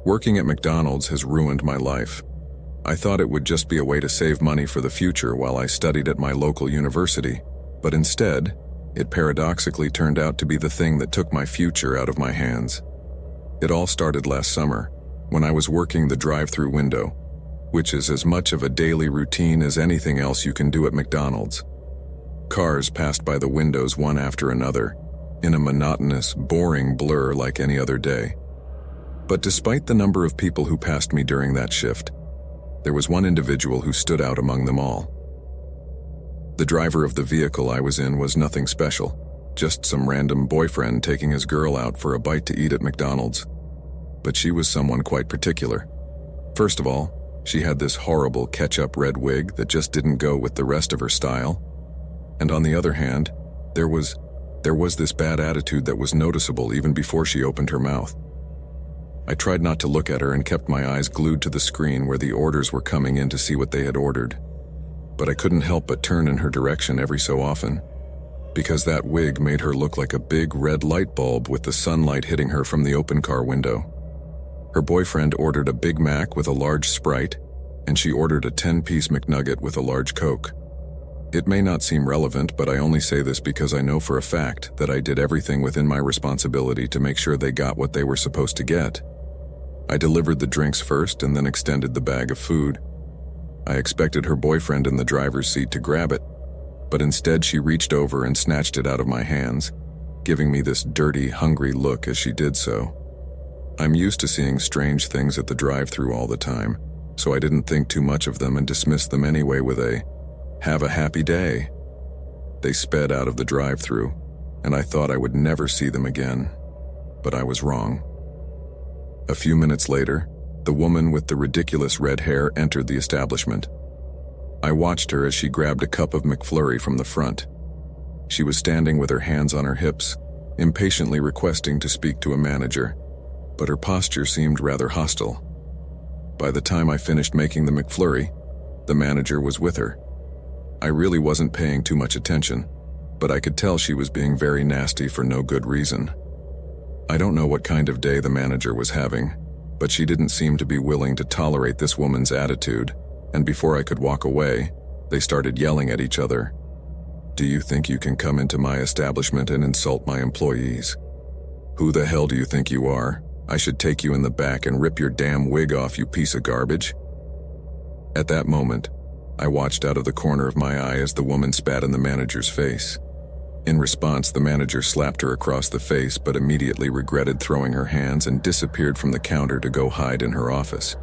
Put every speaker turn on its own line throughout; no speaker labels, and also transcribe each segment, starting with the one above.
Working at McDonald's has ruined my life. I thought it would just be a way to save money for the future while I studied at my local university, but instead, it paradoxically turned out to be the thing that took my future out of my hands. It all started last summer, when I was working the drive-through window, which is as much of a daily routine as anything else you can do at McDonald's. Cars passed by the windows one after another, in a monotonous, boring blur like any other day. But despite the number of people who passed me during that shift, there was one individual who stood out among them all. The driver of the vehicle I was in was nothing special, just some random boyfriend taking his girl out for a bite to eat at McDonald's. But she was someone quite particular. First of all, she had this horrible ketchup red wig that just didn't go with the rest of her style. And on the other hand, there was this bad attitude that was noticeable even before she opened her mouth. I tried not to look at her and kept my eyes glued to the screen where the orders were coming in to see what they had ordered. But I couldn't help but turn in her direction every so often, because that wig made her look like a big red light bulb with the sunlight hitting her from the open car window. Her boyfriend ordered a Big Mac with a large Sprite, and she ordered a 10-piece McNugget with a large Coke. It may not seem relevant, but I only say this because I know for a fact that I did everything within my responsibility to make sure they got what they were supposed to get. I delivered the drinks first and then extended the bag of food. I expected her boyfriend in the driver's seat to grab it, but instead she reached over and snatched it out of my hands, giving me this dirty, hungry look as she did so. I'm used to seeing strange things at the drive-thru all the time, so I didn't think too much of them and dismissed them anyway with a, "Have a happy day." They sped out of the drive-thru, and I thought I would never see them again, but I was wrong. A few minutes later, the woman with the ridiculous red hair entered the establishment. I watched her as she grabbed a cup of McFlurry from the front. She was standing with her hands on her hips, impatiently requesting to speak to a manager, but her posture seemed rather hostile. By the time I finished making the McFlurry, the manager was with her. I really wasn't paying too much attention, but I could tell she was being very nasty for no good reason. I don't know what kind of day the manager was having, but she didn't seem to be willing to tolerate this woman's attitude, and before I could walk away, they started yelling at each other. "Do you think you can come into my establishment and insult my employees? Who the hell do you think you are? I should take you in the back and rip your damn wig off, you piece of garbage." At that moment, I watched out of the corner of my eye as the woman spat in the manager's face. In response, the manager slapped her across the face but immediately regretted throwing her hands and disappeared from the counter to go hide in her office.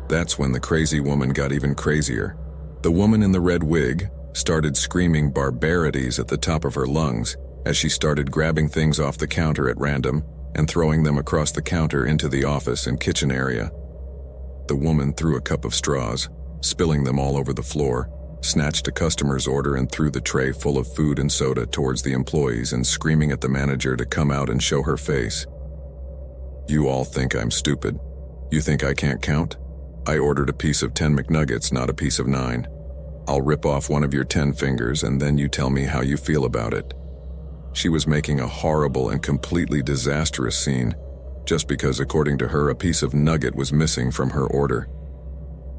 That's when the crazy woman got even crazier. The woman in the red wig started screaming barbarities at the top of her lungs as she started grabbing things off the counter at random and throwing them across the counter into the office and kitchen area. The woman threw a cup of straws, spilling them all over the floor, snatched a customer's order and threw the tray full of food and soda towards the employees and screaming at the manager to come out and show her face. "You all think I'm stupid. You think I can't count? I ordered a piece of 10 McNuggets, not a piece of 9. I'll rip off one of your 10 fingers and then you tell me how you feel about it." She was making a horrible and completely disastrous scene, just because according to her a piece of nugget was missing from her order.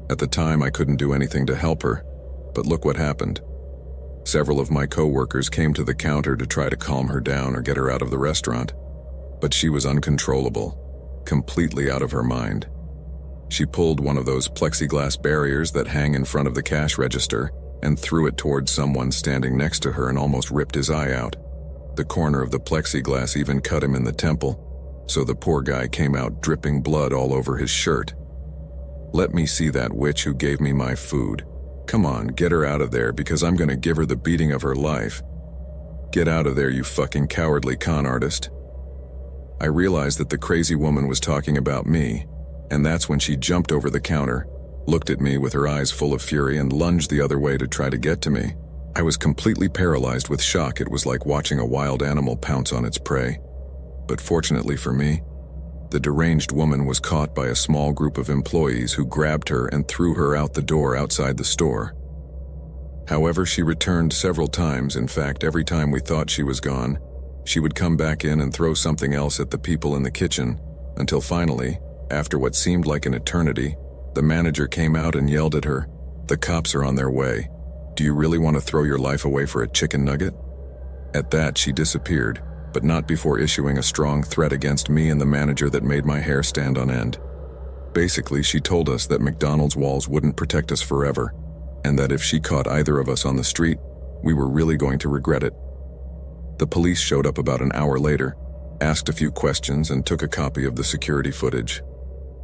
At the time I couldn't do anything to help her, but look what happened. Several of my co-workers came to the counter to try to calm her down or get her out of the restaurant, but she was uncontrollable, completely out of her mind. She pulled one of those plexiglass barriers that hang in front of the cash register and threw it towards someone standing next to her and almost ripped his eye out. The corner of the plexiglass even cut him in the temple, so the poor guy came out dripping blood all over his shirt. "Let me see that witch who gave me my food. Come on, get her out of there because I'm gonna give her the beating of her life. Get out of there, you fucking cowardly con artist." I realized that the crazy woman was talking about me, and that's when she jumped over the counter, looked at me with her eyes full of fury and lunged the other way to try to get to me. I was completely paralyzed with shock. It was like watching a wild animal pounce on its prey. But fortunately for me, the deranged woman was caught by a small group of employees who grabbed her and threw her out the door outside the store. However, she returned several times. In fact, every time we thought she was gone, she would come back in and throw something else at the people in the kitchen, until finally, After what seemed like an eternity, the manager came out and yelled at her, "The cops are on their way. Do you really want to throw your life away for a chicken nugget?" At that, she disappeared, but not before issuing a strong threat against me and the manager that made my hair stand on end. Basically, she told us that McDonald's walls wouldn't protect us forever, and that if she caught either of us on the street, we were really going to regret it. The police showed up about an hour later, asked a few questions, and took a copy of the security footage.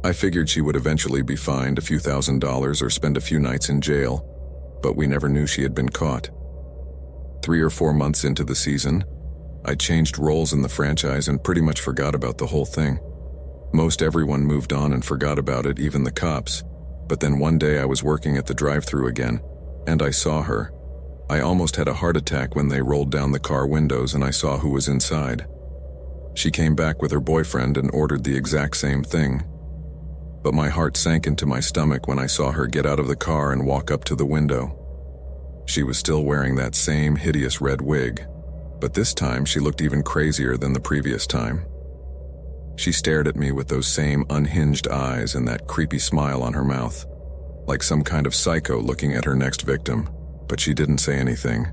I figured she would eventually be fined a few $1,000s or spend a few nights in jail, but we never knew she had been caught. 3 or 4 months into the season, I changed roles in the franchise and pretty much forgot about the whole thing. Most everyone moved on and forgot about it, even the cops. But then one day I was working at the drive-thru again, and I saw her. I almost had a heart attack when they rolled down the car windows and I saw who was inside. She came back with her boyfriend and ordered the exact same thing. But my heart sank into my stomach when I saw her get out of the car and walk up to the window. She was still wearing that same hideous red wig, but this time she looked even crazier than the previous time. She stared at me with those same unhinged eyes and that creepy smile on her mouth, like some kind of psycho looking at her next victim, but she didn't say anything.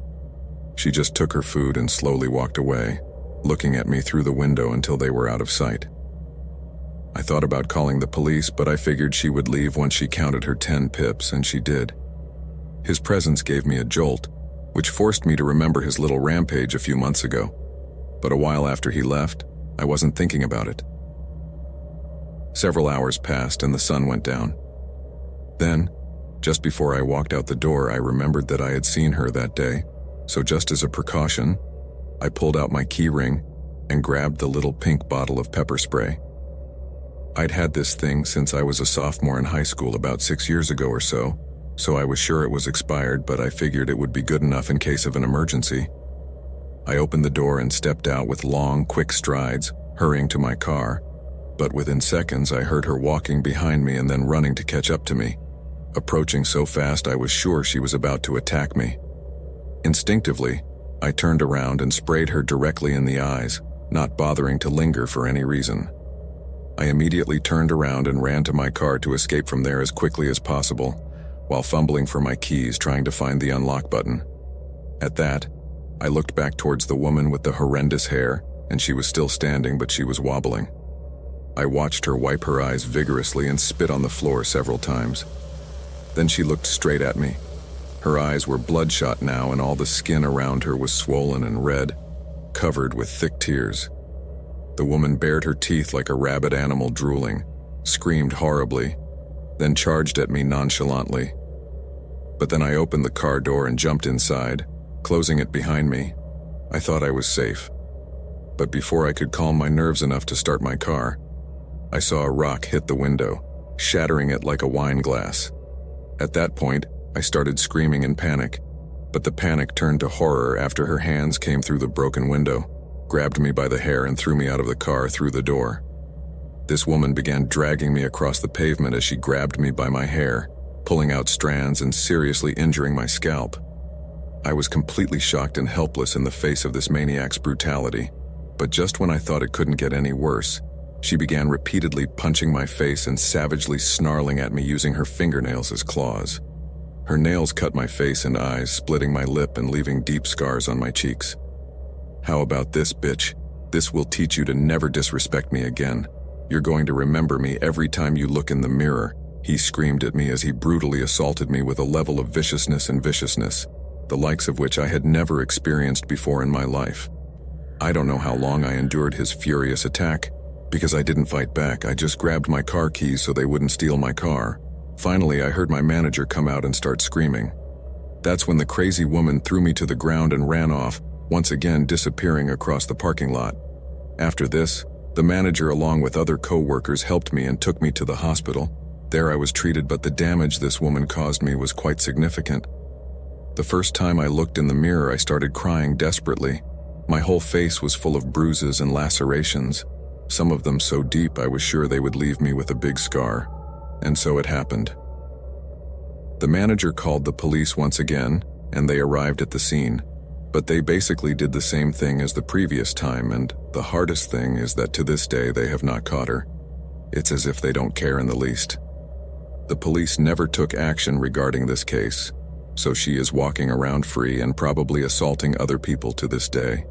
She just took her food and slowly walked away, looking at me through the window until they were out of sight. I thought about calling the police, but I figured she would leave once she counted her 10 pips, and she did. His presence gave me a jolt, which forced me to remember his little rampage a few months ago. But a while after he left, I wasn't thinking about it. Several hours passed and the sun went down. Then, just before I walked out the door, I remembered that I had seen her that day, so just as a precaution, I pulled out my key ring and grabbed the little pink bottle of pepper spray. I'd had this thing since I was a sophomore in high school about 6 years ago or so I was sure it was expired, but I figured it would be good enough in case of an emergency. I opened the door and stepped out with long, quick strides, hurrying to my car, but within seconds I heard her walking behind me and then running to catch up to me, approaching so fast I was sure she was about to attack me. Instinctively, I turned around and sprayed her directly in the eyes, not bothering to linger for any reason. I immediately turned around and ran to my car to escape from there as quickly as possible, while fumbling for my keys trying to find the unlock button. At that, I looked back towards the woman with the horrendous hair, and she was still standing, but she was wobbling. I watched her wipe her eyes vigorously and spit on the floor several times. Then she looked straight at me. Her eyes were bloodshot now, and all the skin around her was swollen and red, covered with thick tears. The woman bared her teeth like a rabid animal drooling, screamed horribly, then charged at me nonchalantly. But then I opened the car door and jumped inside, closing it behind me. I thought I was safe. But before I could calm my nerves enough to start my car, I saw a rock hit the window, shattering it like a wine glass. At that point, I started screaming in panic, but the panic turned to horror after her hands came through the broken window, grabbed me by the hair and threw me out of the car through the door. This woman began dragging me across the pavement as she grabbed me by my hair, pulling out strands and seriously injuring my scalp. I was completely shocked and helpless in the face of this maniac's brutality, but just when I thought it couldn't get any worse, she began repeatedly punching my face and savagely snarling at me using her fingernails as claws. Her nails cut my face and eyes, splitting my lip and leaving deep scars on my cheeks. "How about this, bitch? This will teach you to never disrespect me again. You're going to remember me every time you look in the mirror," he screamed at me as he brutally assaulted me with a level of viciousness, the likes of which I had never experienced before in my life. I don't know how long I endured his furious attack, because I didn't fight back. I just grabbed my car keys so they wouldn't steal my car. Finally, I heard my manager come out and start screaming. That's when the crazy woman threw me to the ground and ran off, once again disappearing across the parking lot. After this, the manager along with other co-workers helped me and took me to the hospital. There I was treated, but the damage this woman caused me was quite significant. The first time I looked in the mirror, I started crying desperately. My whole face was full of bruises and lacerations, some of them so deep I was sure they would leave me with a big scar. And so it happened. The manager called the police once again, and they arrived at the scene. But they basically did the same thing as the previous time, and the hardest thing is that to this day they have not caught her. It's as if they don't care in the least. The police never took action regarding this case, so she is walking around free and probably assaulting other people to this day.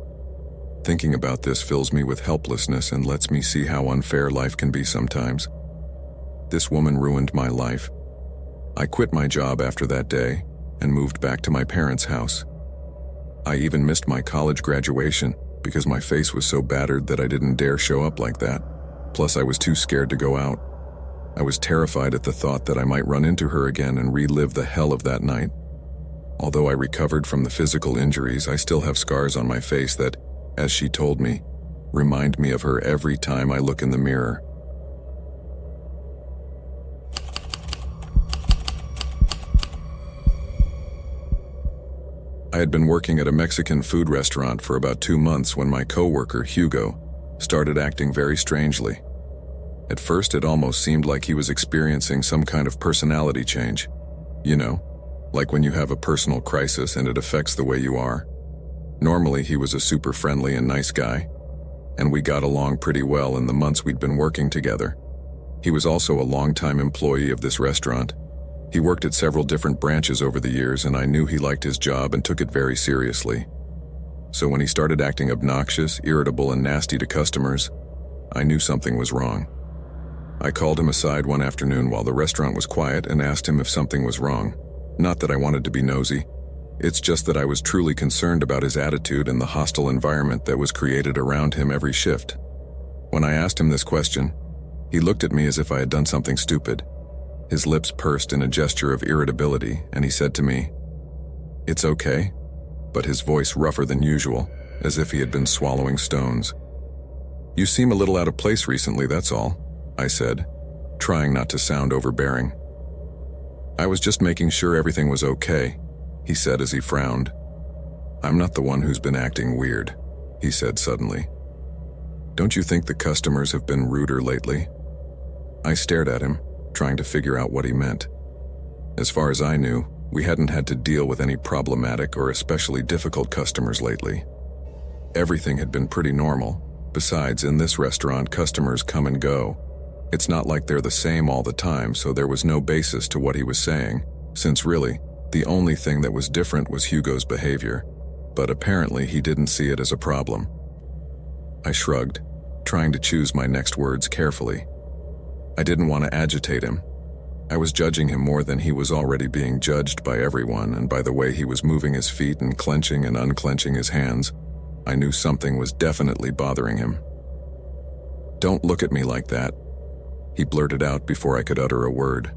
Thinking about this fills me with helplessness and lets me see how unfair life can be sometimes. This woman ruined my life. I quit my job after that day and moved back to my parents' house. I even missed my college graduation because my face was so battered that I didn't dare show up like that. Plus, I was too scared to go out. I was terrified at the thought that I might run into her again and relive the hell of that night. Although I recovered from the physical injuries, I still have scars on my face that, as she told me, remind me of her every time I look in the mirror. I had been working at a Mexican food restaurant for about 2 months when my coworker, Hugo, started acting very strangely. At first, it almost seemed like he was experiencing some kind of personality change. You know, like when you have a personal crisis and it affects the way you are. Normally, he was a super friendly and nice guy, and we got along pretty well in the months we'd been working together. He was also a longtime employee of this restaurant. He worked at several different branches over the years, and I knew he liked his job and took it very seriously. So when he started acting obnoxious, irritable, and nasty to customers, I knew something was wrong. I called him aside one afternoon while the restaurant was quiet and asked him if something was wrong. Not that I wanted to be nosy. It's just that I was truly concerned about his attitude and the hostile environment that was created around him every shift. When I asked him this question, he looked at me as if I had done something stupid. His lips pursed in a gesture of irritability, and he said to me, "It's okay," but his voice rougher than usual, as if he had been swallowing stones. "You seem a little out of place recently, that's all," I said, trying not to sound overbearing. "I was just making sure everything was okay," he said as he frowned. "I'm not the one who's been acting weird," he said suddenly. "Don't you think the customers have been ruder lately?" I stared at him, trying to figure out what he meant. As far as I knew, we hadn't had to deal with any problematic or especially difficult customers lately. Everything had been pretty normal. Besides, in this restaurant, customers come and go. It's not like they're the same all the time, so there was no basis to what he was saying, since really, the only thing that was different was Hugo's behavior. But apparently he didn't see it as a problem. I shrugged, trying to choose my next words carefully. I didn't want to agitate him. I was judging him more than he was already being judged by everyone, and by the way he was moving his feet and clenching and unclenching his hands, I knew something was definitely bothering him. "Don't look at me like that," he blurted out before I could utter a word.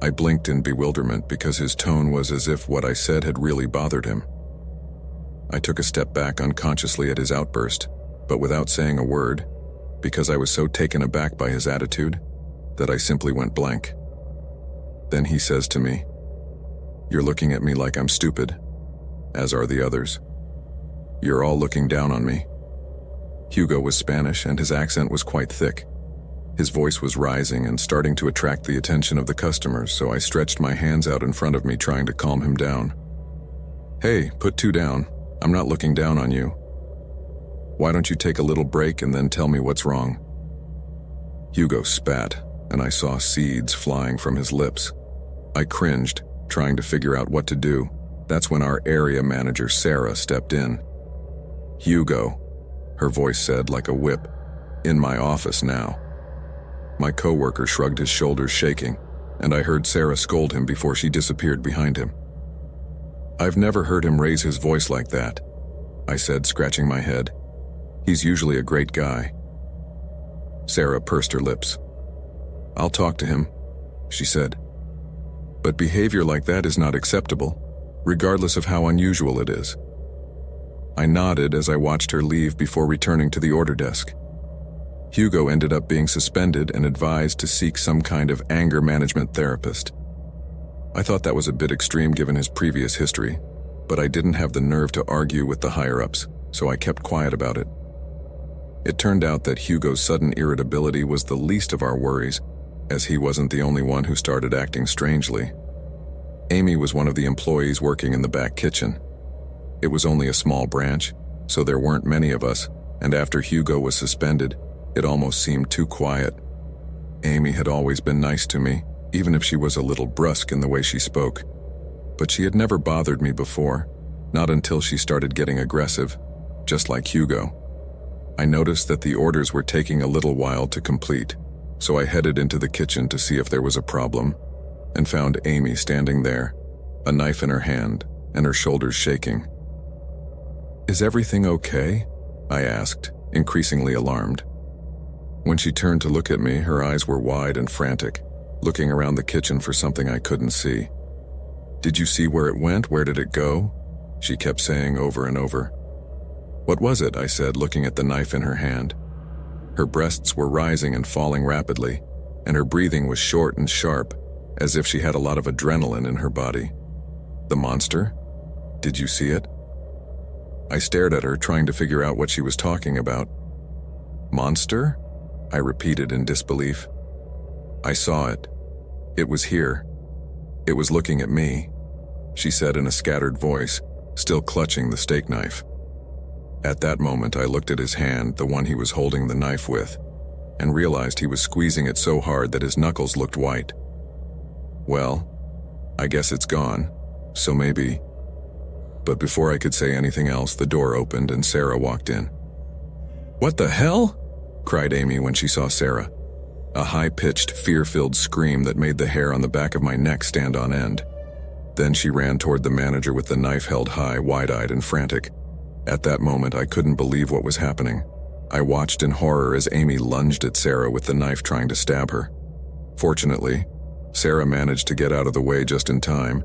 I blinked in bewilderment because his tone was as if what I said had really bothered him. I took a step back unconsciously at his outburst, but without saying a word, because I was so taken aback by his attitude that I simply went blank. Then he says to me, "You're looking at me like I'm stupid, as are the others. You're all looking down on me." Hugo was Spanish and his accent was quite thick. His voice was rising and starting to attract the attention of the customers, so I stretched my hands out in front of me trying to calm him down. "Hey, put 2 down. I'm not looking down on you. Why don't you take a little break and then tell me what's wrong?" Hugo spat, and I saw seeds flying from his lips. I cringed, trying to figure out what to do. That's when our area manager, Sarah, stepped in. "Hugo," her voice said like a whip, "in my office now." My coworker shrugged his shoulders, shaking, and I heard Sarah scold him before she disappeared behind him. "I've never heard him raise his voice like that," I said, scratching my head. "He's usually a great guy." Sarah pursed her lips. "I'll talk to him," she said. "But behavior like that is not acceptable, regardless of how unusual it is." I nodded as I watched her leave before returning to the order desk. Hugo ended up being suspended and advised to seek some kind of anger management therapist. I thought that was a bit extreme given his previous history, but I didn't have the nerve to argue with the higher-ups, so I kept quiet about it. It turned out that Hugo's sudden irritability was the least of our worries, as he wasn't the only one who started acting strangely. Amy was one of the employees working in the back kitchen. It was only a small branch, so there weren't many of us, and after Hugo was suspended, it almost seemed too quiet. Amy had always been nice to me, even if she was a little brusque in the way she spoke. But she had never bothered me before, not until she started getting aggressive, just like Hugo. I noticed that the orders were taking a little while to complete, so I headed into the kitchen to see if there was a problem, and found Amy standing there, a knife in her hand and her shoulders shaking. "Is everything okay?" I asked, increasingly alarmed. When she turned to look at me, her eyes were wide and frantic, looking around the kitchen for something I couldn't see. "Did you see where it went? Where did it go?" she kept saying over and over. "What was it?" I said, looking at the knife in her hand. Her breasts were rising and falling rapidly, and her breathing was short and sharp, as if she had a lot of adrenaline in her body. "The monster? Did you see it?" I stared at her, trying to figure out what she was talking about. "Monster?" I repeated in disbelief. "I saw it. It was here. It was looking at me," she said in a scattered voice, still clutching the steak knife. At that moment, I looked at his hand, the one he was holding the knife with, and realized he was squeezing it so hard that his knuckles looked white. "Well, I guess it's gone, so maybe..." But before I could say anything else, the door opened and Sarah walked in. "What the hell?" cried Amy when she saw Sarah. A high-pitched, fear-filled scream that made the hair on the back of my neck stand on end. Then she ran toward the manager with the knife held high, wide-eyed and frantic. At that moment, I couldn't believe what was happening. I watched in horror as Amy lunged at Sarah with the knife, trying to stab her. Fortunately, Sarah managed to get out of the way just in time,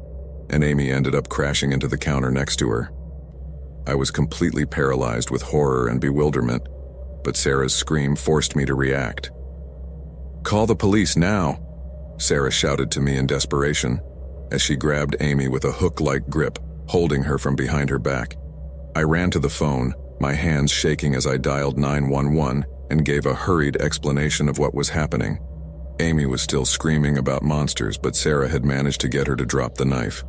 and Amy ended up crashing into the counter next to her. I was completely paralyzed with horror and bewilderment, but Sarah's scream forced me to react. "Call the police now," Sarah shouted to me in desperation, as she grabbed Amy with a hook-like grip, holding her from behind her back. I ran to the phone, my hands shaking as I dialed 911 and gave a hurried explanation of what was happening. Amy was still screaming about monsters, but Sarah had managed to get her to drop the knife.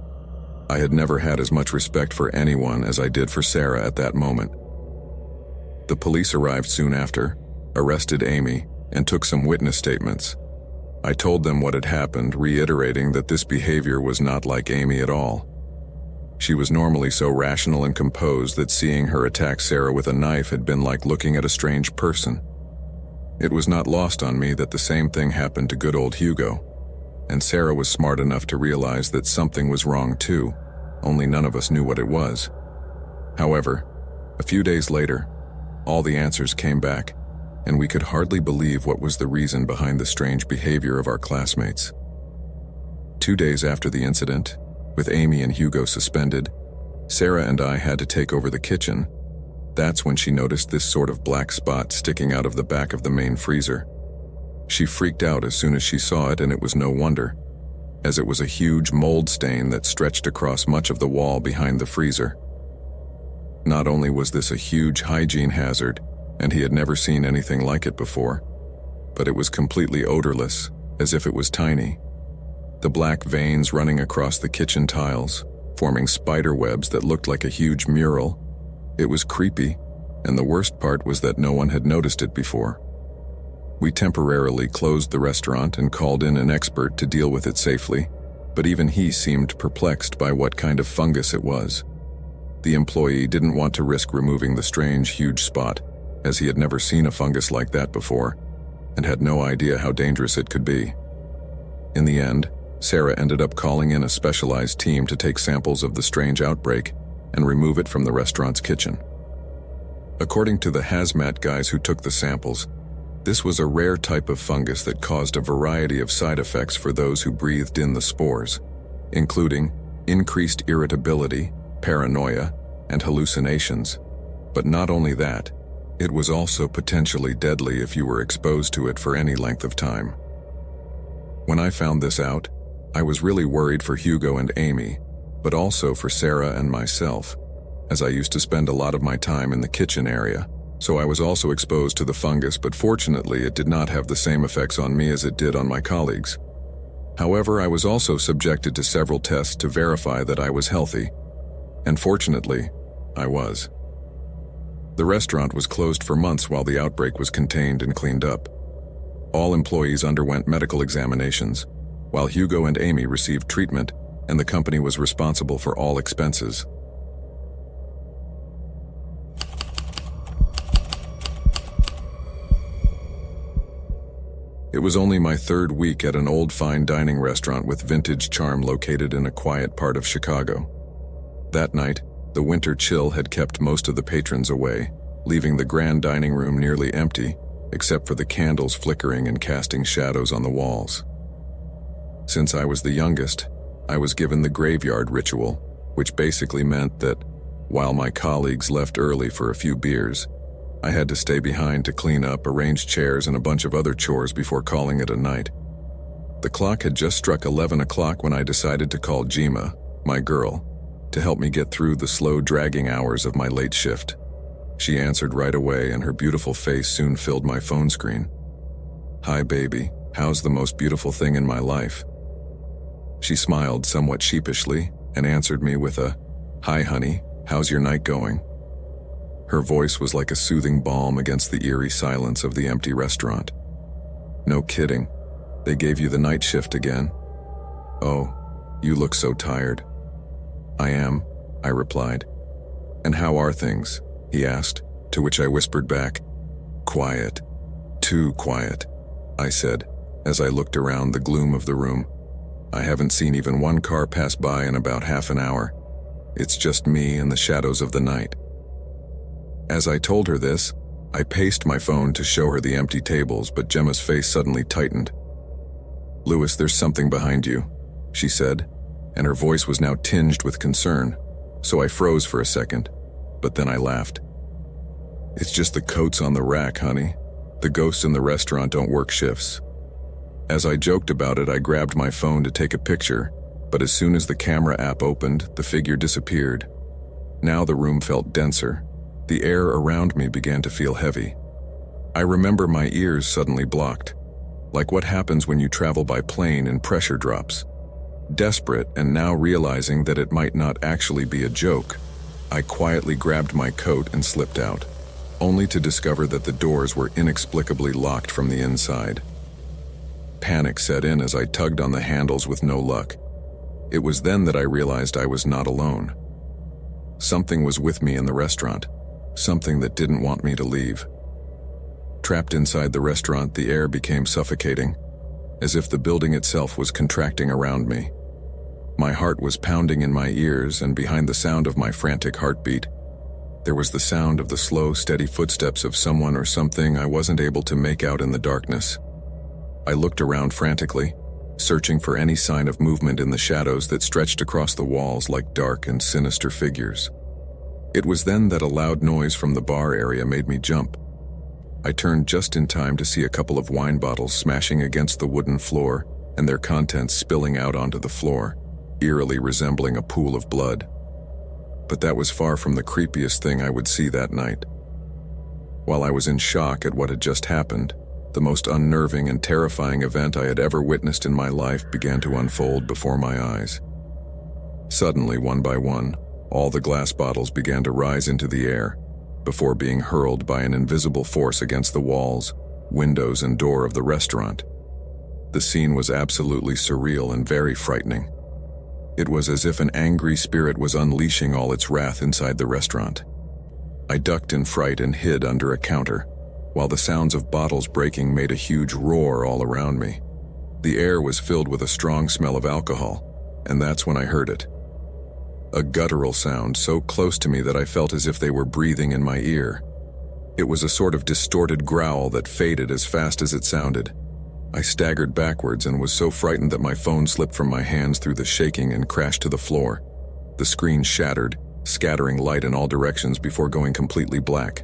I had never had as much respect for anyone as I did for Sarah at that moment. The police arrived soon after, arrested Amy, and took some witness statements. I told them what had happened, reiterating that this behavior was not like Amy at all. She was normally so rational and composed that seeing her attack Sarah with a knife had been like looking at a strange person. It was not lost on me that the same thing happened to good old Hugo, and Sarah was smart enough to realize that something was wrong too, only none of us knew what it was. However, a few days later, all the answers came back, and we could hardly believe what was the reason behind the strange behavior of our classmates. 2 days after the incident, with Amy and Hugo suspended, Sarah and I had to take over the kitchen. That's when she noticed this sort of black spot sticking out of the back of the main freezer. She freaked out as soon as she saw it, and it was no wonder, as it was a huge mold stain that stretched across much of the wall behind the freezer. Not only was this a huge hygiene hazard, and he had never seen anything like it before, but it was completely odorless, as if it was tiny. The black veins running across the kitchen tiles, forming spider webs that looked like a huge mural. It was creepy, and the worst part was that no one had noticed it before. We temporarily closed the restaurant and called in an expert to deal with it safely, but even he seemed perplexed by what kind of fungus it was. The employee didn't want to risk removing the strange, huge spot, as he had never seen a fungus like that before, and had no idea how dangerous it could be. In the end, Sarah ended up calling in a specialized team to take samples of the strange outbreak and remove it from the restaurant's kitchen. According to the hazmat guys who took the samples, this was a rare type of fungus that caused a variety of side effects for those who breathed in the spores, including increased irritability, paranoia, and hallucinations. But not only that, it was also potentially deadly if you were exposed to it for any length of time. When I found this out, I was really worried for Hugo and Amy, but also for Sarah and myself, as I used to spend a lot of my time in the kitchen area, so I was also exposed to the fungus, but fortunately it did not have the same effects on me as it did on my colleagues. However, I was also subjected to several tests to verify that I was healthy, and fortunately, I was. The restaurant was closed for months while the outbreak was contained and cleaned up. All employees underwent medical examinations, while Hugo and Amy received treatment, and the company was responsible for all expenses. It was only my third week at an old fine dining restaurant with vintage charm located in a quiet part of Chicago. That night, the winter chill had kept most of the patrons away, leaving the grand dining room nearly empty, except for the candles flickering and casting shadows on the walls. Since I was the youngest, I was given the graveyard ritual, which basically meant that, while my colleagues left early for a few beers, I had to stay behind to clean up, arrange chairs, and a bunch of other chores before calling it a night. The clock had just struck 11 o'clock when I decided to call Jima, my girl, to help me get through the slow, dragging hours of my late shift. She answered right away, and her beautiful face soon filled my phone screen. "Hi, baby. How's the most beautiful thing in my life?" She smiled somewhat sheepishly and answered me with a, "Hi, honey. How's your night going?" Her voice was like a soothing balm against the eerie silence of the empty restaurant. "No kidding. They gave you the night shift again? Oh, you look so tired." "I am," I replied. "And how are things?" he asked, to which I whispered back, "Quiet. Too quiet," I said, as I looked around the gloom of the room. "I haven't seen even one car pass by in about half an hour. It's just me and the shadows of the night." As I told her this, I paced my phone to show her the empty tables, but Gemma's face suddenly tightened. "Louis, there's something behind you," she said, and her voice was now tinged with concern, so I froze for a second, but then I laughed. "It's just the coats on the rack, honey. The ghosts in the restaurant don't work shifts." As I joked about it, I grabbed my phone to take a picture, but as soon as the camera app opened, the figure disappeared. Now the room felt denser. The air around me began to feel heavy. I remember my ears suddenly blocked, like what happens when you travel by plane and pressure drops. Desperate, and now realizing that it might not actually be a joke, I quietly grabbed my coat and slipped out, only to discover that the doors were inexplicably locked from the inside. Panic set in as I tugged on the handles with no luck. It was then that I realized I was not alone. Something was with me in the restaurant, something that didn't want me to leave. Trapped inside the restaurant, the air became suffocating, as if the building itself was contracting around me. My heart was pounding in my ears, and behind the sound of my frantic heartbeat, there was the sound of the slow, steady footsteps of someone or something I wasn't able to make out in the darkness. I looked around frantically, searching for any sign of movement in the shadows that stretched across the walls like dark and sinister figures. It was then that a loud noise from the bar area made me jump. I turned just in time to see a couple of wine bottles smashing against the wooden floor and their contents spilling out onto the floor, eerily resembling a pool of blood. But that was far from the creepiest thing I would see that night. While I was in shock at what had just happened, the most unnerving and terrifying event I had ever witnessed in my life began to unfold before my eyes. Suddenly, one by one, all the glass bottles began to rise into the air, before being hurled by an invisible force against the walls, windows, and door of the restaurant. The scene was absolutely surreal and very frightening. It was as if an angry spirit was unleashing all its wrath inside the restaurant. I ducked in fright and hid under a counter, while the sounds of bottles breaking made a huge roar all around me. The air was filled with a strong smell of alcohol, and that's when I heard it. A guttural sound so close to me that I felt as if they were breathing in my ear. It was a sort of distorted growl that faded as fast as it sounded. I staggered backwards and was so frightened that my phone slipped from my hands through the shaking and crashed to the floor. The screen shattered, scattering light in all directions before going completely black.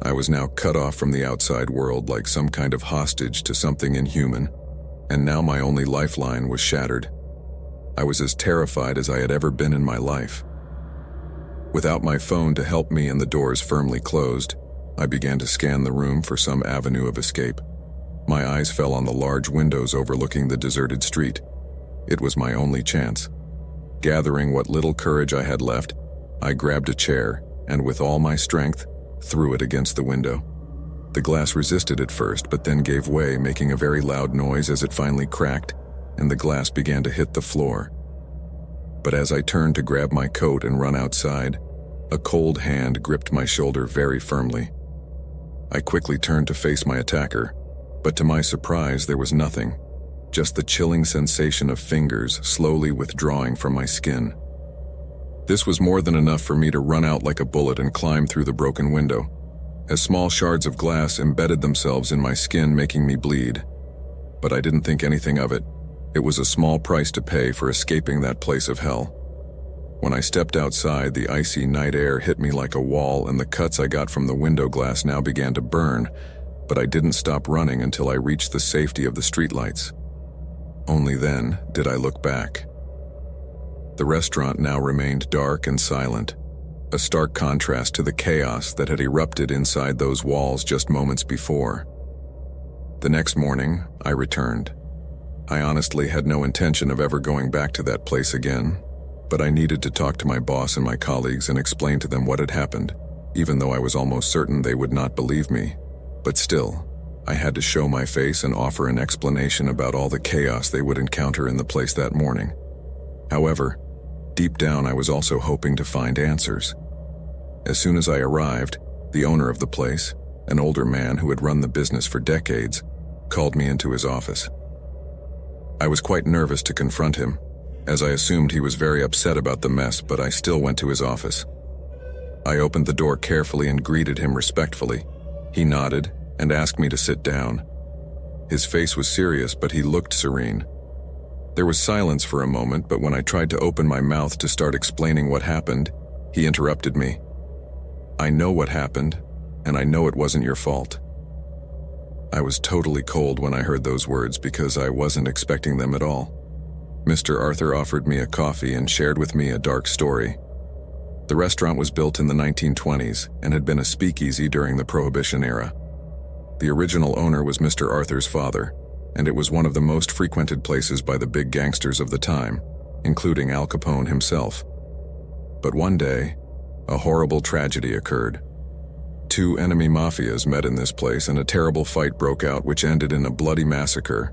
I was now cut off from the outside world like some kind of hostage to something inhuman, and now my only lifeline was shattered. I was as terrified as I had ever been in my life. Without my phone to help me and the doors firmly closed, I began to scan the room for some avenue of escape. My eyes fell on the large windows overlooking the deserted street. It was my only chance. Gathering what little courage I had left, I grabbed a chair and with all my strength, threw it against the window. The glass resisted at first, but then gave way, making a very loud noise as it finally cracked, and the glass began to hit the floor. But as I turned to grab my coat and run outside, a cold hand gripped my shoulder very firmly. I quickly turned to face my attacker, but to my surprise there was nothing, just the chilling sensation of fingers slowly withdrawing from my skin. This was more than enough for me to run out like a bullet and climb through the broken window, as small shards of glass embedded themselves in my skin, making me bleed. But I didn't think anything of it. It was a small price to pay for escaping that place of hell. When I stepped outside, the icy night air hit me like a wall, and the cuts I got from the window glass now began to burn, but I didn't stop running until I reached the safety of the streetlights. Only then did I look back. The restaurant now remained dark and silent, a stark contrast to the chaos that had erupted inside those walls just moments before. The next morning, I returned. I honestly had no intention of ever going back to that place again, but I needed to talk to my boss and my colleagues and explain to them what had happened, even though I was almost certain they would not believe me. But still, I had to show my face and offer an explanation about all the chaos they would encounter in the place that morning. However, deep down I was also hoping to find answers. As soon as I arrived, the owner of the place, an older man who had run the business for decades, called me into his office. I was quite nervous to confront him, as I assumed he was very upset about the mess, but I still went to his office. I opened the door carefully and greeted him respectfully. He nodded and asked me to sit down. His face was serious, but he looked serene. There was silence for a moment, but when I tried to open my mouth to start explaining what happened, he interrupted me. "I know what happened, and I know it wasn't your fault." I was totally cold when I heard those words because I wasn't expecting them at all. Mr. Arthur offered me a coffee and shared with me a dark story. The restaurant was built in the 1920s and had been a speakeasy during the Prohibition era. The original owner was Mr. Arthur's father, and it was one of the most frequented places by the big gangsters of the time, including Al Capone himself. But one day, a horrible tragedy occurred. Two enemy mafias met in this place and a terrible fight broke out which ended in a bloody massacre.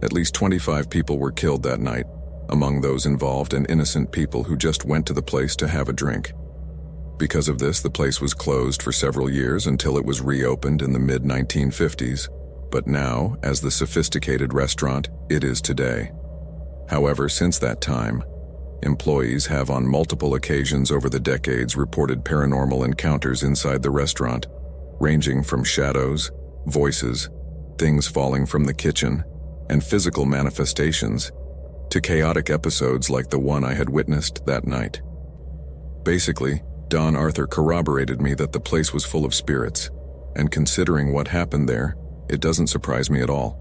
At least 25 people were killed that night, among those involved and innocent people who just went to the place to have a drink. Because of this, the place was closed for several years until it was reopened in the mid-1950s, but now, as the sophisticated restaurant it is today. However, since that time, employees have on multiple occasions over the decades reported paranormal encounters inside the restaurant, ranging from shadows, voices, things falling from the kitchen, and physical manifestations, to chaotic episodes like the one I had witnessed that night. Basically, Don Arthur corroborated me that the place was full of spirits, and considering what happened there, it doesn't surprise me at all.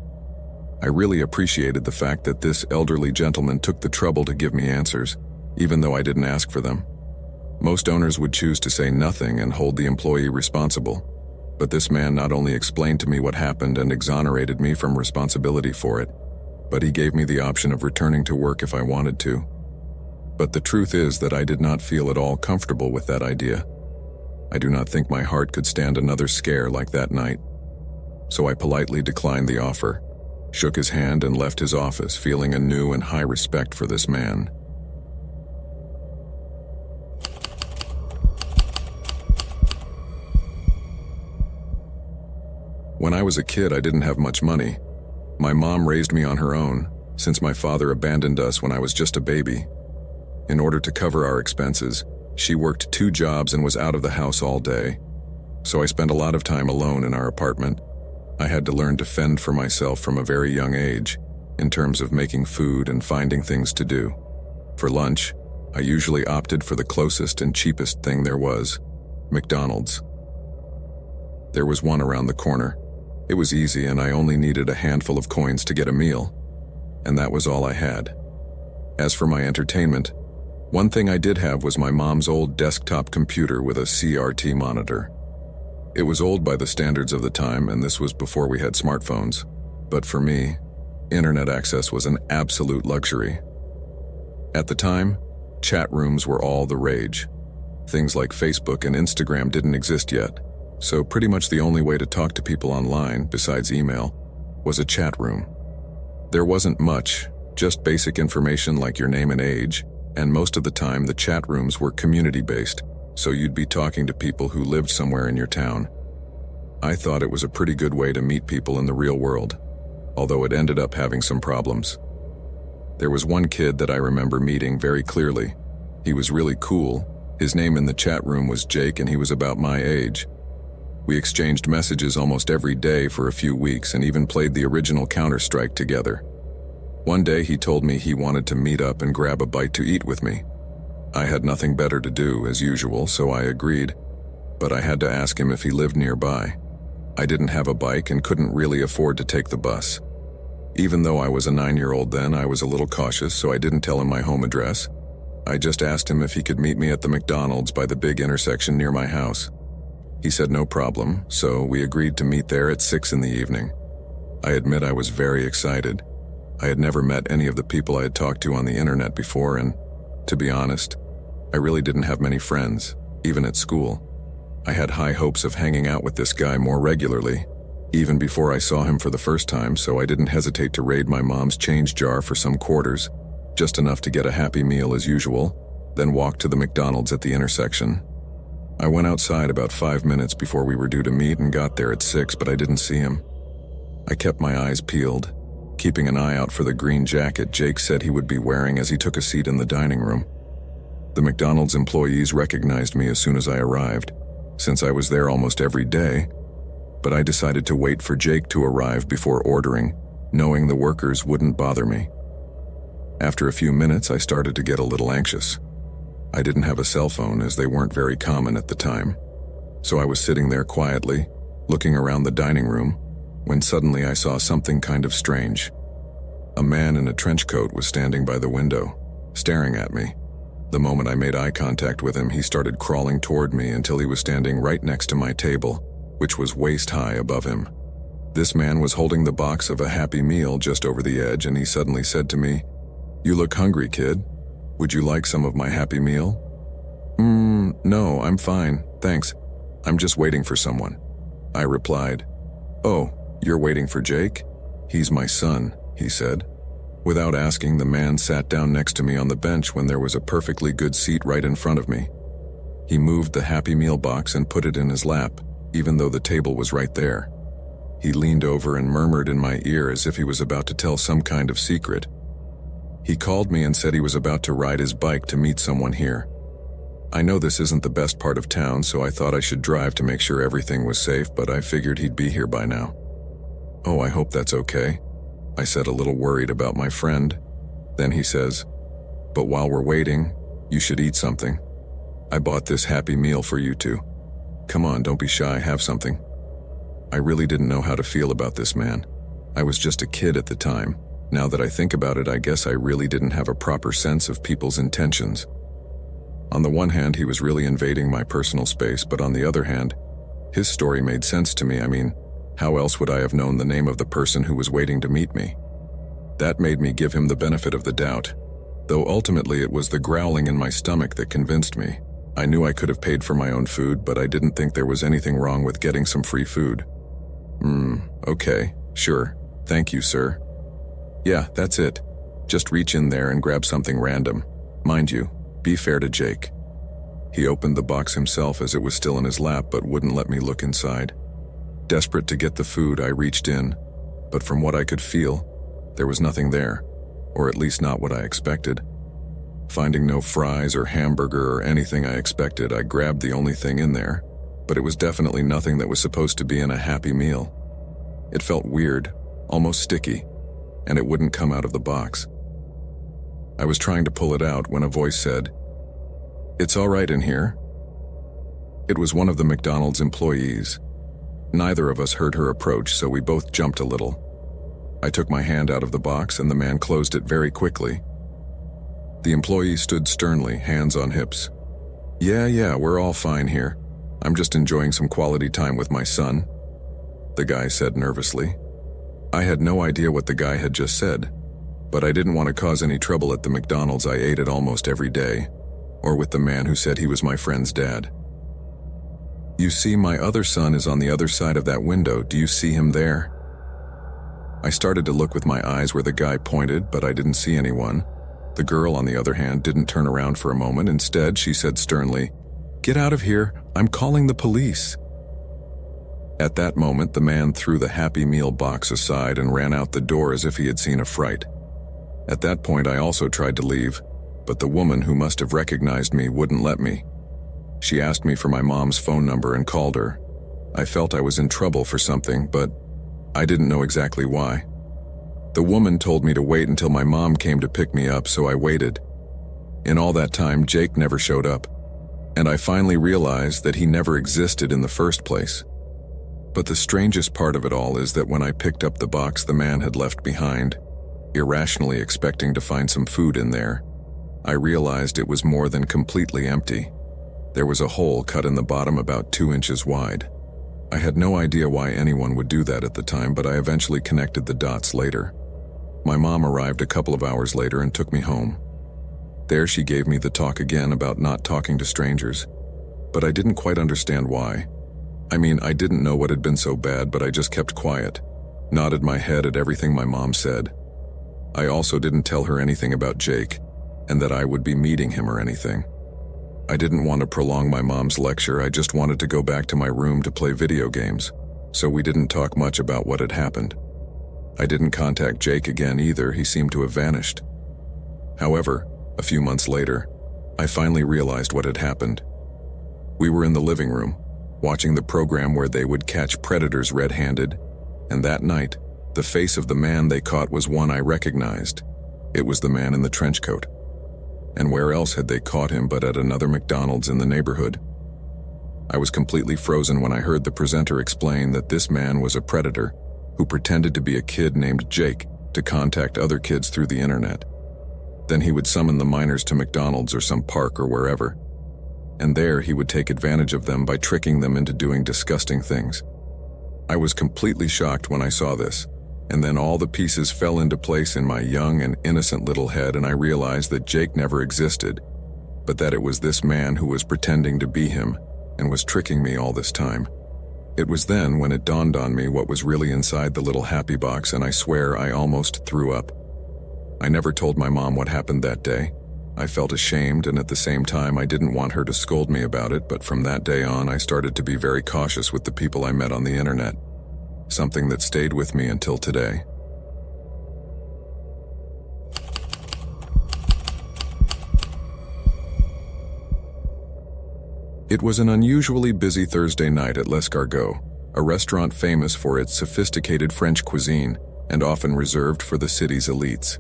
I really appreciated the fact that this elderly gentleman took the trouble to give me answers, even though I didn't ask for them. Most owners would choose to say nothing and hold the employee responsible, but this man not only explained to me what happened and exonerated me from responsibility for it, but he gave me the option of returning to work if I wanted to. But the truth is that I did not feel at all comfortable with that idea. I do not think my heart could stand another scare like that night. So I politely declined the offer, shook his hand and left his office, feeling a new and high respect for this man. When I was a kid, I didn't have much money. My mom raised me on her own, since my father abandoned us when I was just a baby. In order to cover our expenses, she worked 2 jobs and was out of the house all day. So I spent a lot of time alone in our apartment. I had to learn to fend for myself from a very young age, in terms of making food and finding things to do. For lunch, I usually opted for the closest and cheapest thing there was, McDonald's. There was one around the corner. It was easy and I only needed a handful of coins to get a meal, and that was all I had. As for my entertainment, one thing I did have was my mom's old desktop computer with a CRT monitor. It was old by the standards of the time, and this was before we had smartphones. But for me, internet access was an absolute luxury. At the time, chat rooms were all the rage. Things like Facebook and Instagram didn't exist yet, so pretty much the only way to talk to people online, besides email, was a chat room. There wasn't much, just basic information like your name and age, and most of the time the chat rooms were community-based, so you'd be talking to people who lived somewhere in your town. I thought it was a pretty good way to meet people in the real world, although it ended up having some problems. There was one kid that I remember meeting very clearly. He was really cool. His name in the chat room was Jake, and he was about my age. We exchanged messages almost every day for a few weeks and even played the original Counter-Strike together. One day he told me he wanted to meet up and grab a bite to eat with me. I had nothing better to do, as usual, so I agreed, but I had to ask him if he lived nearby. I didn't have a bike and couldn't really afford to take the bus. Even though I was a 9-year-old then, I was a little cautious, so I didn't tell him my home address. I just asked him if he could meet me at the McDonald's by the big intersection near my house. He said no problem, so we agreed to meet there at 6 in the evening. I admit I was very excited. I had never met any of the people I had talked to on the internet before, and, to be honest, I really didn't have many friends, even at school. I had high hopes of hanging out with this guy more regularly, even before I saw him for the first time, so I didn't hesitate to raid my mom's change jar for some quarters, just enough to get a Happy Meal as usual, then walk to the McDonald's at the intersection. I went outside about 5 minutes before we were due to meet and got there at 6, but I didn't see him. I kept my eyes peeled, keeping an eye out for the green jacket Jake said he would be wearing as he took a seat in the dining room. The McDonald's employees recognized me as soon as I arrived, since I was there almost every day, but I decided to wait for Jake to arrive before ordering, knowing the workers wouldn't bother me. After a few minutes, I started to get a little anxious. I didn't have a cell phone as they weren't very common at the time, so I was sitting there quietly, looking around the dining room, when suddenly I saw something kind of strange. A man in a trench coat was standing by the window, staring at me. The moment I made eye contact with him, he started crawling toward me until he was standing right next to my table, which was waist-high above him. This man was holding the box of a Happy Meal just over the edge, and he suddenly said to me, "You look hungry, kid. Would you like some of my Happy Meal?" No, I'm fine, thanks. I'm just waiting for someone." I replied. "Oh, you're waiting for Jake? He's my son," he said. Without asking, the man sat down next to me on the bench when there was a perfectly good seat right in front of me. He moved the Happy Meal box and put it in his lap, even though the table was right there. He leaned over and murmured in my ear as if he was about to tell some kind of secret. He called me and said he was about to ride his bike to meet someone here. I know this isn't the best part of town, so I thought I should drive to make sure everything was safe, but I figured he'd be here by now. "Oh, I hope that's okay," I said, a little worried about my friend. Then he says, "But while we're waiting, you should eat something. I bought this Happy Meal for you two. Come on, don't be shy, have something." I really didn't know how to feel about this man. I was just a kid at the time. Now that I think about it, I guess I really didn't have a proper sense of people's intentions. On the one hand, he was really invading my personal space, but on the other hand, his story made sense to me. I mean, how else would I have known the name of the person who was waiting to meet me? That made me give him the benefit of the doubt, though ultimately it was the growling in my stomach that convinced me. I knew I could have paid for my own food, but I didn't think there was anything wrong with getting some free food. Okay, sure. Thank you, sir. Yeah, that's it. Just reach in there and grab something random. Mind you, be fair to Jake. He opened the box himself as it was still in his lap, but wouldn't let me look inside. Desperate to get the food, I reached in, but from what I could feel, there was nothing there, or at least not what I expected. Finding no fries or hamburger or anything I expected, I grabbed the only thing in there, but it was definitely nothing that was supposed to be in a Happy Meal. It felt weird, almost sticky, and it wouldn't come out of the box. I was trying to pull it out when a voice said, "It's all right in here." It was one of the McDonald's employees. Neither of us heard her approach, so we both jumped a little. I took my hand out of the box and the man closed it very quickly. The employee stood sternly, hands on hips. Yeah, we're all fine here. I'm just enjoying some quality time with my son," the guy said nervously. I had no idea what the guy had just said, but I didn't want to cause any trouble at the McDonald's I ate at almost every day, or with the man who said he was my friend's dad. "You see, my other son is on the other side of that window. Do you see him there?" I started to look with my eyes where the guy pointed, but I didn't see anyone. The girl, on the other hand, didn't turn around for a moment. Instead, she said sternly, "Get out of here. I'm calling the police." At that moment, the man threw the Happy Meal box aside and ran out the door as if he had seen a fright. At that point, I also tried to leave, but the woman, who must have recognized me, wouldn't let me. She asked me for my mom's phone number and called her. I felt I was in trouble for something, but I didn't know exactly why. The woman told me to wait until my mom came to pick me up, so I waited. In all that time, Jake never showed up, and I finally realized that he never existed in the first place. But the strangest part of it all is that when I picked up the box the man had left behind, irrationally expecting to find some food in there, I realized it was more than completely empty. There was a hole cut in the bottom about 2 inches wide. I had no idea why anyone would do that at the time, but I eventually connected the dots later. My mom arrived a couple of hours later and took me home. There she gave me the talk again about not talking to strangers, but I didn't quite understand why. I mean, I didn't know what had been so bad, but I just kept quiet, nodded my head at everything my mom said. I also didn't tell her anything about Jake, and that I would be meeting him or anything. I didn't want to prolong my mom's lecture. I just wanted to go back to my room to play video games, so we didn't talk much about what had happened. I didn't contact Jake again either. He seemed to have vanished. However, a few months later, I finally realized what had happened. We were in the living room, watching the program where they would catch predators red-handed, and that night, the face of the man they caught was one I recognized. It was the man in the trench coat. And where else had they caught him but at another McDonald's in the neighborhood? I was completely frozen when I heard the presenter explain that this man was a predator who pretended to be a kid named Jake to contact other kids through the internet. Then he would summon the minors to McDonald's or some park or wherever, and there he would take advantage of them by tricking them into doing disgusting things. I was completely shocked when I saw this, and then all the pieces fell into place in my young and innocent little head, and I realized that Jake never existed, but that it was this man who was pretending to be him and was tricking me all this time. It was then when it dawned on me what was really inside the little happy box, and I swear I almost threw up. I never told my mom what happened that day. I felt ashamed, and at the same time I didn't want her to scold me about it, but from that day on I started to be very cautious with the people I met on the internet, something that stayed with me until today. It was an unusually busy Thursday night at L'Escargot, a restaurant famous for its sophisticated French cuisine and often reserved for the city's elites.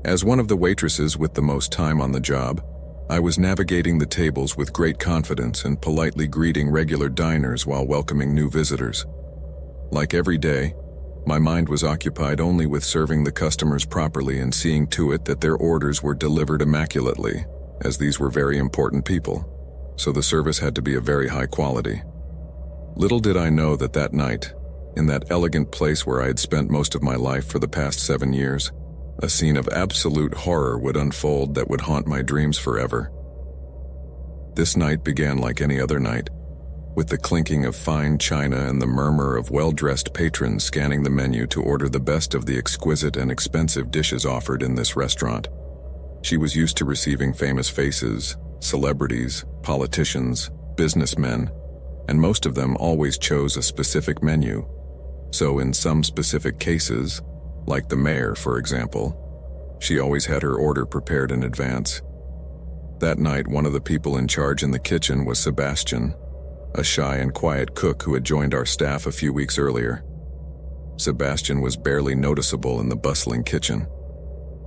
As one of the waitresses with the most time on the job, I was navigating the tables with great confidence and politely greeting regular diners while welcoming new visitors. Like every day, my mind was occupied only with serving the customers properly and seeing to it that their orders were delivered immaculately, as these were very important people, so the service had to be of very high quality. Little did I know that that night, in that elegant place where I had spent most of my life for the past 7 years, a scene of absolute horror would unfold that would haunt my dreams forever. This night began like any other night, with the clinking of fine china and the murmur of well-dressed patrons scanning the menu to order the best of the exquisite and expensive dishes offered in this restaurant. She was used to receiving famous faces, celebrities, politicians, businessmen, and most of them always chose a specific menu. So in some specific cases, like the mayor, for example, she always had her order prepared in advance. That night, one of the people in charge in the kitchen was Sebastian, a shy and quiet cook who had joined our staff a few weeks earlier. Sebastian was barely noticeable in the bustling kitchen.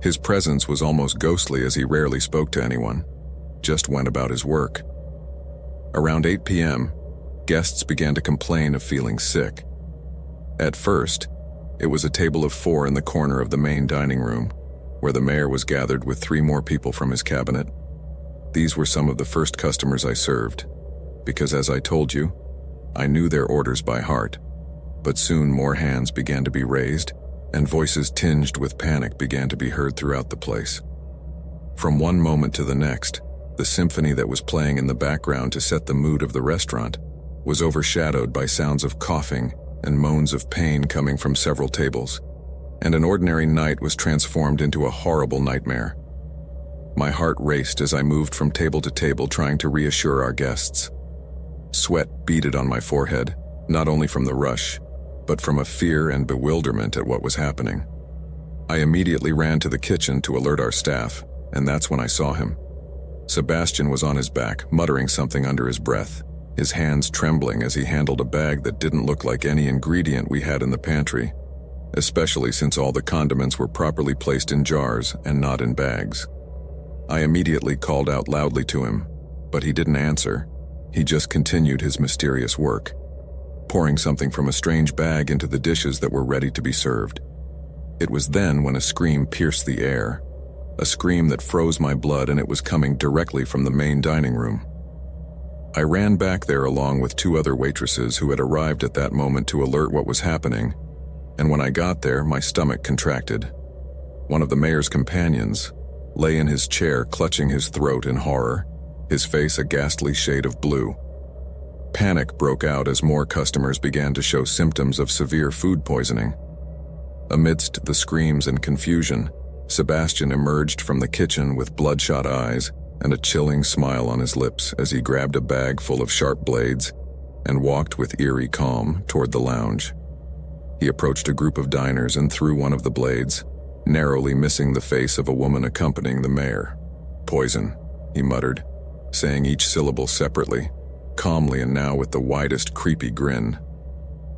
His presence was almost ghostly, as he rarely spoke to anyone, just went about his work. Around 8 p.m., guests began to complain of feeling sick. At first, it was a table of 4 in the corner of the main dining room, where the mayor was gathered with 3 more people from his cabinet. These were some of the first customers I served, because as I told you, I knew their orders by heart. But soon more hands began to be raised, and voices tinged with panic began to be heard throughout the place. From one moment to the next, the symphony that was playing in the background to set the mood of the restaurant was overshadowed by sounds of coughing and moans of pain coming from several tables, and an ordinary night was transformed into a horrible nightmare. My heart raced as I moved from table to table trying to reassure our guests. Sweat beaded on my forehead, not only from the rush, but from a fear and bewilderment at what was happening. I immediately ran to the kitchen to alert our staff, and that's when I saw him. Sebastian was on his back, muttering something under his breath, his hands trembling as he handled a bag that didn't look like any ingredient we had in the pantry, especially since all the condiments were properly placed in jars and not in bags. I immediately called out loudly to him, but he didn't answer. He just continued his mysterious work, pouring something from a strange bag into the dishes that were ready to be served. It was then when a scream pierced the air, a scream that froze my blood, and it was coming directly from the main dining room. I ran back there along with 2 other waitresses who had arrived at that moment to alert what was happening, and when I got there, my stomach contracted. One of the mayor's companions lay in his chair clutching his throat in horror, his face a ghastly shade of blue. Panic broke out as more customers began to show symptoms of severe food poisoning. Amidst the screams and confusion, Sebastian emerged from the kitchen with bloodshot eyes and a chilling smile on his lips as he grabbed a bag full of sharp blades and walked with eerie calm toward the lounge. He approached a group of diners and threw one of the blades, narrowly missing the face of a woman accompanying the mayor. "Poison," he muttered, saying each syllable separately, calmly and now with the widest, creepy grin.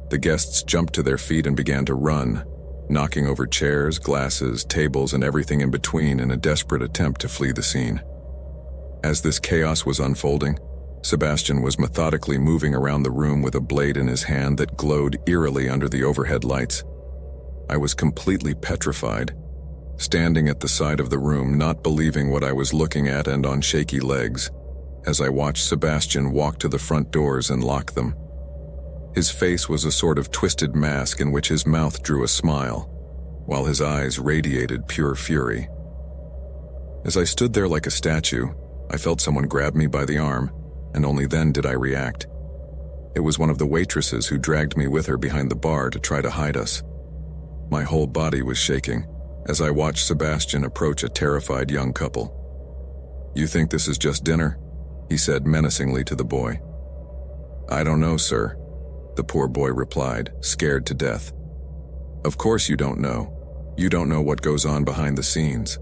The guests jumped to their feet and began to run, knocking over chairs, glasses, tables, and everything in between in a desperate attempt to flee the scene. As this chaos was unfolding, Sebastian was methodically moving around the room with a blade in his hand that glowed eerily under the overhead lights. I was completely petrified, standing at the side of the room, not believing what I was looking at and on shaky legs, as I watched Sebastian walk to the front doors and lock them. His face was a sort of twisted mask in which his mouth drew a smile, while his eyes radiated pure fury. As I stood there like a statue, I felt someone grab me by the arm, and only then did I react. It was one of the waitresses who dragged me with her behind the bar to try to hide us. My whole body was shaking as I watched Sebastian approach a terrified young couple. "You think this is just dinner?" he said menacingly to the boy. "I don't know, sir," the poor boy replied, scared to death. "Of course you don't know. You don't know what goes on behind the scenes.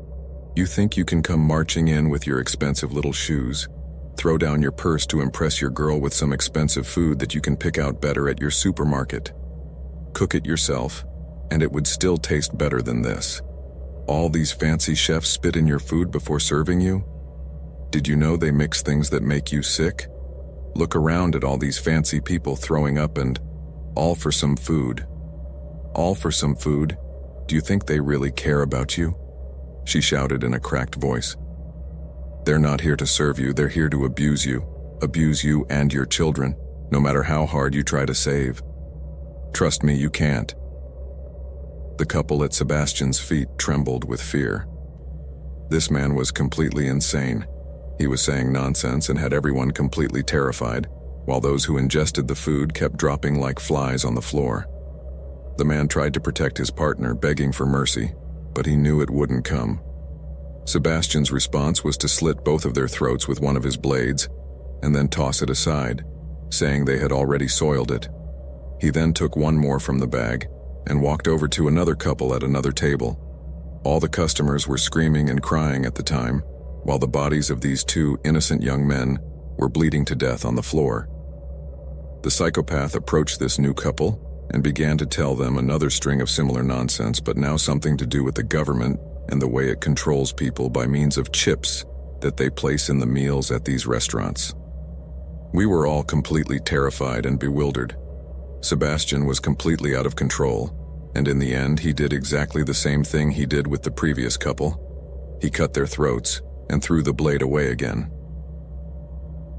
You think you can come marching in with your expensive little shoes, throw down your purse to impress your girl with some expensive food that you can pick out better at your supermarket. Cook it yourself, and it would still taste better than this. All these fancy chefs spit in your food before serving you? Did you know they mix things that make you sick? Look around at all these fancy people throwing up, and all for some food. All for some food? Do you think they really care about you?" she shouted in a cracked voice. "They're not here to serve you, they're here to abuse you and your children, no matter how hard you try to save. Trust me, you can't." The couple at Sebastian's feet trembled with fear. This man was completely insane. He was saying nonsense and had everyone completely terrified, while those who ingested the food kept dropping like flies on the floor. The man tried to protect his partner, begging for mercy, but he knew it wouldn't come. Sebastian's response was to slit both of their throats with one of his blades, and then toss it aside, saying they had already soiled it. He then took one more from the bag and walked over to another couple at another table. All the customers were screaming and crying at the time, while the bodies of these 2 innocent young men were bleeding to death on the floor. The psychopath approached this new couple and began to tell them another string of similar nonsense, but now something to do with the government and the way it controls people by means of chips that they place in the meals at these restaurants. We were all completely terrified and bewildered. Sebastian was completely out of control, and in the end he did exactly the same thing he did with the previous couple. He cut their throats and threw the blade away again.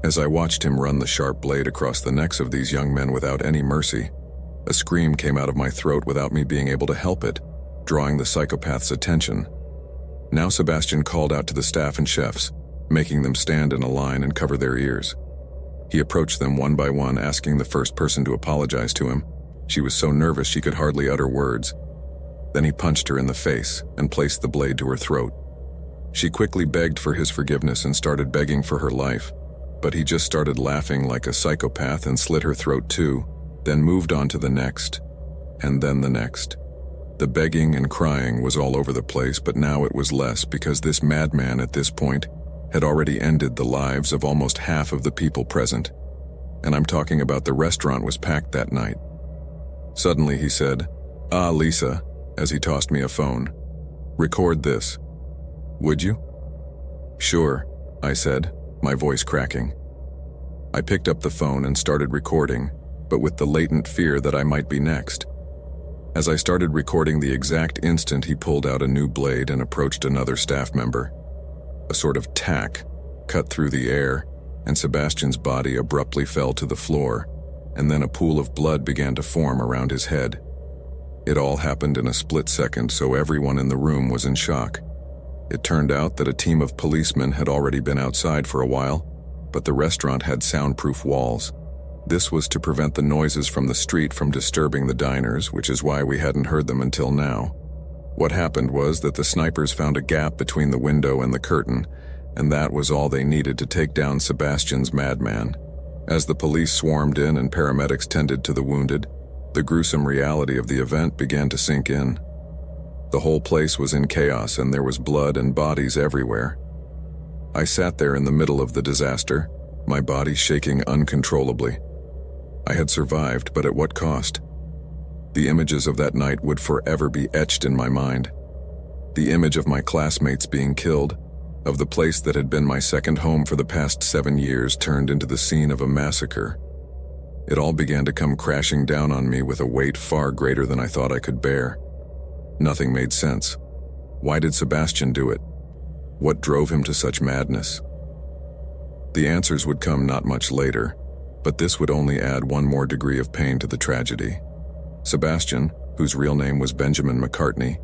As I watched him run the sharp blade across the necks of these young men without any mercy, a scream came out of my throat without me being able to help it, drawing the psychopath's attention. Now Sebastian called out to the staff and chefs, making them stand in a line and cover their ears. He approached them one by one, asking the first person to apologize to him. She was so nervous she could hardly utter words. Then he punched her in the face and placed the blade to her throat. She quickly begged for his forgiveness and started begging for her life, but he just started laughing like a psychopath and slit her throat too, then moved on to the next, and then the next. The begging and crying was all over the place, but now it was less because this madman at this point had already ended the lives of almost half of the people present. And I'm talking about the restaurant was packed that night. Suddenly he said, "Ah, Lisa," as he tossed me a phone. "Record this. Would you?" "Sure," I said, my voice cracking. I picked up the phone and started recording, but with the latent fear that I might be next. As I started recording, the exact instant he pulled out a new blade and approached another staff member. A sort of tack cut through the air, and Sebastian's body abruptly fell to the floor, and then a pool of blood began to form around his head. It all happened in a split second, so everyone in the room was in shock. It turned out that a team of policemen had already been outside for a while, but the restaurant had soundproof walls. This was to prevent the noises from the street from disturbing the diners, which is why we hadn't heard them until now. What happened was that the snipers found a gap between the window and the curtain, and that was all they needed to take down Sebastian's madman. As the police swarmed in and paramedics tended to the wounded, the gruesome reality of the event began to sink in. The whole place was in chaos and there was blood and bodies everywhere. I sat there in the middle of the disaster, my body shaking uncontrollably. I had survived, but at what cost? The images of that night would forever be etched in my mind. The image of my classmates being killed, of the place that had been my second home for the past 7 years turned into the scene of a massacre. It all began to come crashing down on me with a weight far greater than I thought I could bear. Nothing made sense. Why did Sebastian do it? What drove him to such madness? The answers would come not much later, but this would only add one more degree of pain to the tragedy. Sebastian, whose real name was Benjamin McCartney,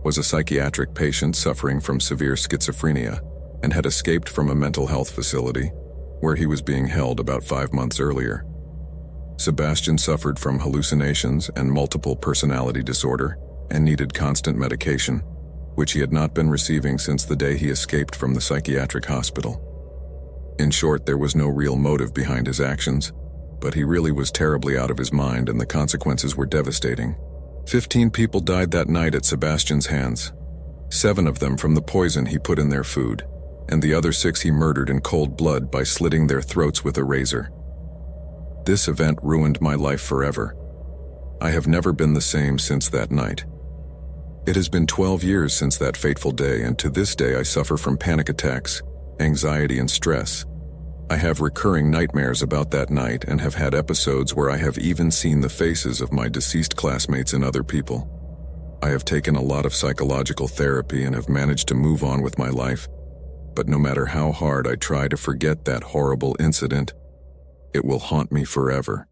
was a psychiatric patient suffering from severe schizophrenia and had escaped from a mental health facility where he was being held about 5 months earlier. Sebastian suffered from hallucinations and multiple personality disorder and needed constant medication, which he had not been receiving since the day he escaped from the psychiatric hospital. In short, there was no real motive behind his actions, but he really was terribly out of his mind and the consequences were devastating. 15 people died that night at Sebastian's hands. 7 of them from the poison he put in their food, and the other 6 he murdered in cold blood by slitting their throats with a razor. This event ruined my life forever. I have never been the same since that night. It has been 12 years since that fateful day, and to this day I suffer from panic attacks, anxiety and stress. I have recurring nightmares about that night and have had episodes where I have even seen the faces of my deceased classmates and other people. I have taken a lot of psychological therapy and have managed to move on with my life, but no matter how hard I try to forget that horrible incident, it will haunt me forever.